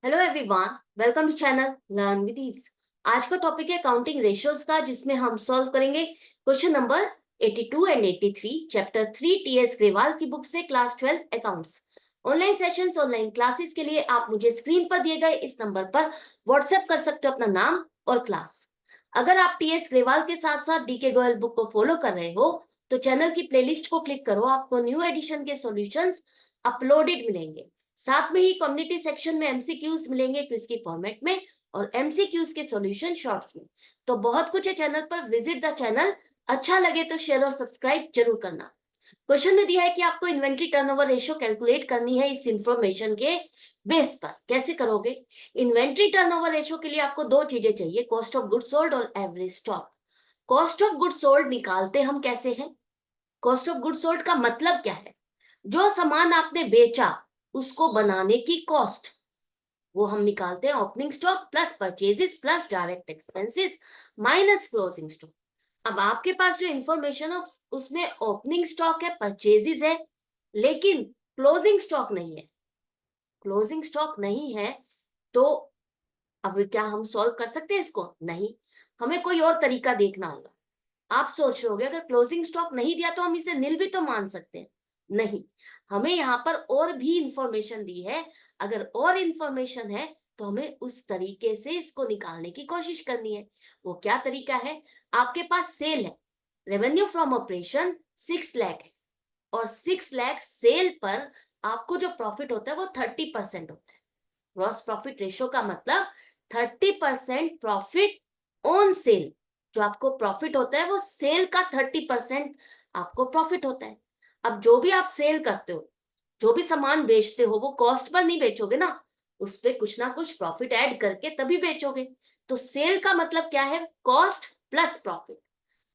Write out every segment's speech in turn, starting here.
Hello everyone, welcome to channel learn with ease. आज का topic है काउंटिंग रेशियोज का, जिसमें हम सॉल्व करेंगे question number 82 and 83 chapter 3 TS Grewal की बुक से, class 12 accounts. Online sessions, online classes के लिए आप मुझे स्क्रीन पर दिए गए इस नंबर पर व्हाट्सएप कर सकते हो अपना नाम और क्लास। अगर आप टीएस ग्रेवाल के साथ साथ डीके गोयल बुक को फॉलो कर रहे हो तो चैनल की प्लेलिस्ट को क्लिक करो, आपको न्यू एडिशन के सॉल्यूशंस अपलोडेड मिलेंगे। साथ में ही कम्युनिटी सेक्शन में एमसीक्यूज मिलेंगे क्विज की फॉर्मेट में, और एमसीक्यूज के सॉल्यूशन शॉर्ट्स में। तो बहुत कुछ है चैनल पर, विजिट द चैनल। अच्छा लगे तो शेयर और सब्सक्राइब जरूर करना। क्वेश्चन में दिया है कि आपको इन्वेंट्री टर्नओवर रेशियो कैलकुलेट करनी है इस इंफॉर्मेशन के बेस पर। कैसे करोगे? इन्वेंट्री टर्नओवर रेशियो के लिए आपको दो चीजें चाहिए, कॉस्ट ऑफ गुड्स सोल्ड और average stock. Cost of goods sold निकालते हम कैसे हैं? कॉस्ट ऑफ गुड्स सोल्ड का मतलब क्या है? जो सामान आपने बेचा उसको बनाने की कॉस्ट, वो हम निकालते हैं opening stock plus purchases plus direct expenses minus closing stock. अब आपके पास जो इंफॉर्मेशन है उसमें ओपनिंग स्टॉक है, परचेजेस है, लेकिन क्लोजिंग स्टॉक नहीं है। क्लोजिंग स्टॉक नहीं है तो अब क्या हम सॉल्व कर सकते हैं इसको? नहीं, हमें कोई और तरीका देखना होगा। आप सोच रहे होगे अगर क्लोजिंग स्टॉक नहीं दिया तो हम इसे नील भी तो मान सकते हैं। नहीं, हमें यहाँ पर और भी इंफॉर्मेशन दी है। अगर और इंफॉर्मेशन है तो हमें उस तरीके से इसको निकालने की कोशिश करनी है। वो क्या तरीका है? आपके पास सेल है, रेवेन्यू फ्रॉम ऑपरेशन 6 लाख है, और 6 लाख सेल पर आपको जो प्रॉफिट होता है वो 30% होता है। ग्रॉस प्रॉफिट रेशियो का मतलब 30% प्रॉफिट ऑन सेल। जो आपको प्रॉफिट होता है वो सेल का 30% आपको प्रॉफिट होता है। अब जो भी आप सेल करते हो, जो भी सामान बेचते हो, वो कॉस्ट पर नहीं बेचोगे ना, उस पे कुछ ना कुछ प्रॉफिट ऐड करके तभी बेचोगे। तो सेल का मतलब क्या है? Cost plus profit.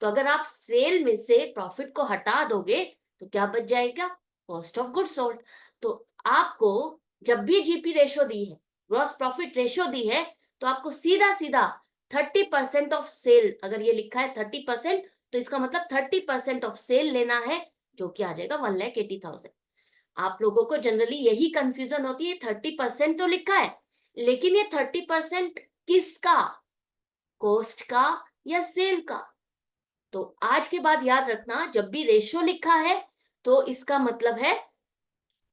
तो अगर आप सेल में से प्रॉफिट को हटा दोगे तो क्या बच जाएगा? Cost of goods sold. तो आपको जब भी जीपी रेशो दी है, ग्रॉस प्रॉफिट रेशो दी है, तो आपको सीधा सीधा 30% ऑफ सेल, अगर ये लिखा है 30%, तो इसका मतलब 30% ऑफ सेल लेना है, जो कि आ जाएगा 1,80,000। आप लोगों को जनरली यही कंफ्यूजन होती है, 30% तो लिखा है, लेकिन ये 30% किसका? कॉस्ट का या सेल का? तो आज के बाद याद रखना, जब भी रेशियो लिखा है तो इसका मतलब है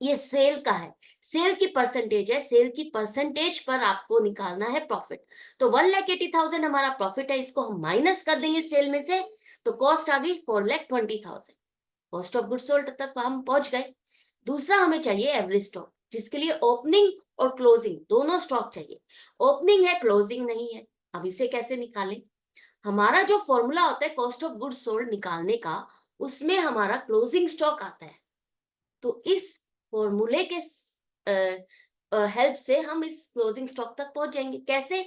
ये सेल का है, सेल की परसेंटेज है, सेल की परसेंटेज पर आपको निकालना है प्रॉफिट। तो 1,80,000 हमारा प्रॉफिट है, इसको हम माइनस कर देंगे सेल में से, तो कॉस्ट आ गई 4,20,000। कॉस्ट ऑफ गुड्स सोल्ड तक हम पहुंच गए। दूसरा हमें चाहिए एवरेज स्टॉक, जिसके लिए ओपनिंग और क्लोजिंग दोनों स्टॉक चाहिए। ओपनिंग है, क्लोजिंग नहीं है। अब इसे कैसे निकालें? हमारा जो फॉर्मूला होता है कॉस्ट ऑफ गुड्स सोल्ड निकालने का, उसमें हमारा क्लोजिंग स्टॉक आता है। तो इस फॉर्मूले के हेल्प से हम इस क्लोजिंग स्टॉक तक पहुंच जाएंगे। कैसे?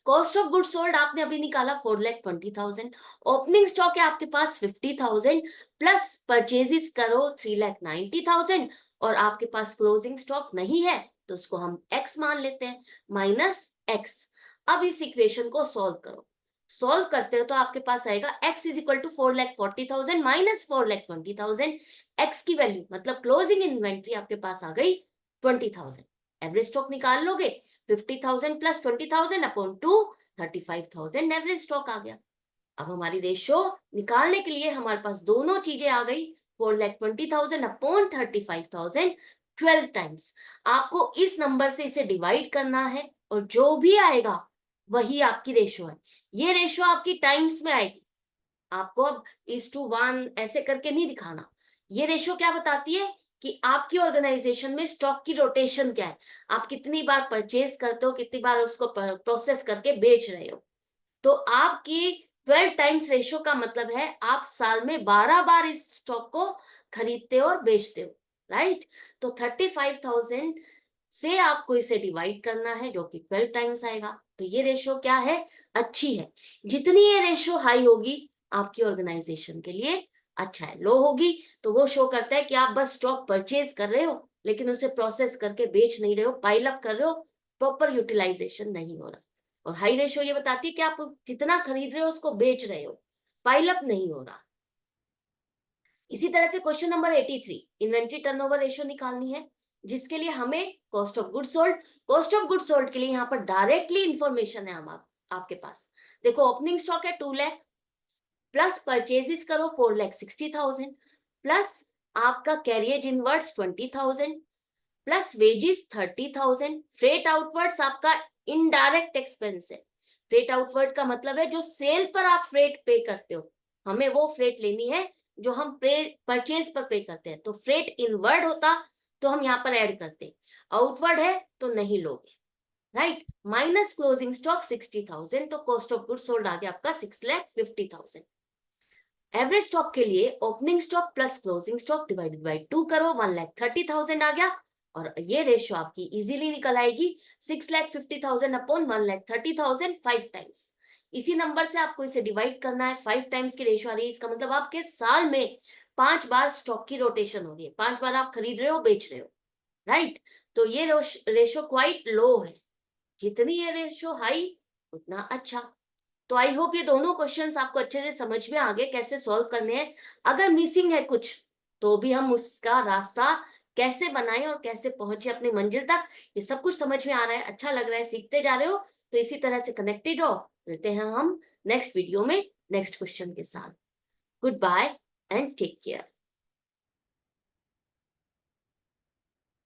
कॉस्ट ऑफ गुड्स सोल्ड आपने अभी निकाला 4,20,000, ओपनिंग स्टॉक है आपके पास 50,000, प्लस परचेजेस करो 3,90,000, और आपके पास क्लोजिंग स्टॉक नहीं है तो उसको हम एक्स मान लेते हैं, माइनस एक्स। अब इस इक्वेशन को सॉल्व करो। सॉल्व करते हो तो आपके पास आएगा x is equal to 4,40,000 minus 4,20,000। X की वैल्यू मतलब क्लोजिंग इन्वेंट्री आपके पास आ गई 20,000। एवरेज स्टॉक निकाल लोगे, 50,000 प्लस 20,000 अपॉन 2, 35,000 एवरेज स्टॉक आ गया। अब हमारी रेशियो निकालने के लिए हमारे पास दोनों चीजें आ गई, 4,20,000 अपॉन 35,000, 12 टाइम्स। आपको इस नंबर से इसे डिवाइड करना है, और जो भी आएगा वही आपकी रेशियो है। ये रेशियो आपकी टाइम्स में आएगी। आपको अब इस टू वन ऐसे करके नहीं दिखाना। ये रेशियो क्या बताती है कि आपकी ऑर्गेनाइजेशन में स्टॉक की रोटेशन क्या है, आप कितनी बार परचेज करते हो, कितनी बार उसको प्रोसेस करके बेच रहे हो। तो आपकी 12 टाइम्स रेशियो का मतलब है आप साल में 12 बार इस स्टॉक को खरीदते हो और बेचते हो, राइट? तो 35,000 से आपको इसे डिवाइड करना है, जो कि 12 टाइम्स आएगा। तो ये रेशियो क्या है? अच्छी है। जितनी ये रेशियो हाई होगी आपकी ऑर्गेनाइजेशन के लिए अच्छा है, लो होगी तो वो शो करता है कि आप बस स्टॉक परचेज कर रहे हो लेकिन उसे प्रोसेस करके बेच नहीं रहे हो, पाइल अप कर रहे हो, प्रॉपर यूटिलाइजेशन नहीं हो रहा। और हाई रेशियो ये बताती है कि आप जितना खरीद रहे हो उसको बेच रहे हो, पाइल अप नहीं हो रहा। इसी तरह से question number 83, inventory turnover ratio निकालनी है। जिसके लिए हमें कॉस्ट ऑफ गुड सोल्ड के लिए यहाँ पर डायरेक्टली इंफॉर्मेशन है आपके पास। देखो ओपनिंग स्टॉक है 2 लाख, प्लस परचेजेस करो 4,60,000, प्लस आपका carriage inwards 20,000, plus wages 30,000, freight outwards आपका इनडायरेक्ट एक्सपेंस है। फ्रेट आउटवर्ड का मतलब है जो सेल पर आप फ्रेट पे करते हो, हमें वो फ्रेट लेनी है जो हम परचेज पर पे करते हैं। तो फ्रेट इनवर्ड होता तो हम यहाँ पर ऐड करते, आउटवर्ड है तो नहीं लोगे, राइट। माइनस क्लोजिंग स्टॉक 60,000, तो कॉस्ट ऑफ गुड सोल्ड आ गया आपका 6,50,000। एवरेज स्टॉक के लिए opening stock plus closing stock divided by 2 करो, 1,30,000 आ गया। और ये रेशियो आपकी इजीली निकल आएगी 6,50,000 अपॉन 1,30,000 5 टाइम्स। इसी नंबर से आपको इसे डिवाइड करना है, 5 टाइम्स की रेशियो आ रही है। इसका मतलब आपके साल में 5 बार स्टॉक की रोटेशन हो रही है, 5 बार आप खरीद रहे हो बेच रहे हो, राइट। तो ये रेशियो क्वाइट लो है, जितनी ये रेशियो हाई उतना अच्छा। तो आई होप ये दोनों क्वेश्चंस आपको अच्छे से समझ में आ गए कैसे सॉल्व करने हैं। अगर मिसिंग है कुछ तो भी हम उसका रास्ता कैसे बनाएं और कैसे पहुंचे अपनी मंजिल तक, ये सब कुछ समझ में आ रहा है, अच्छा लग रहा है, सीखते जा रहे हो। तो इसी तरह से कनेक्टेड रहो, मिलते हैं हम नेक्स्ट वीडियो में नेक्स्ट क्वेश्चन के साथ। Good bye and take care.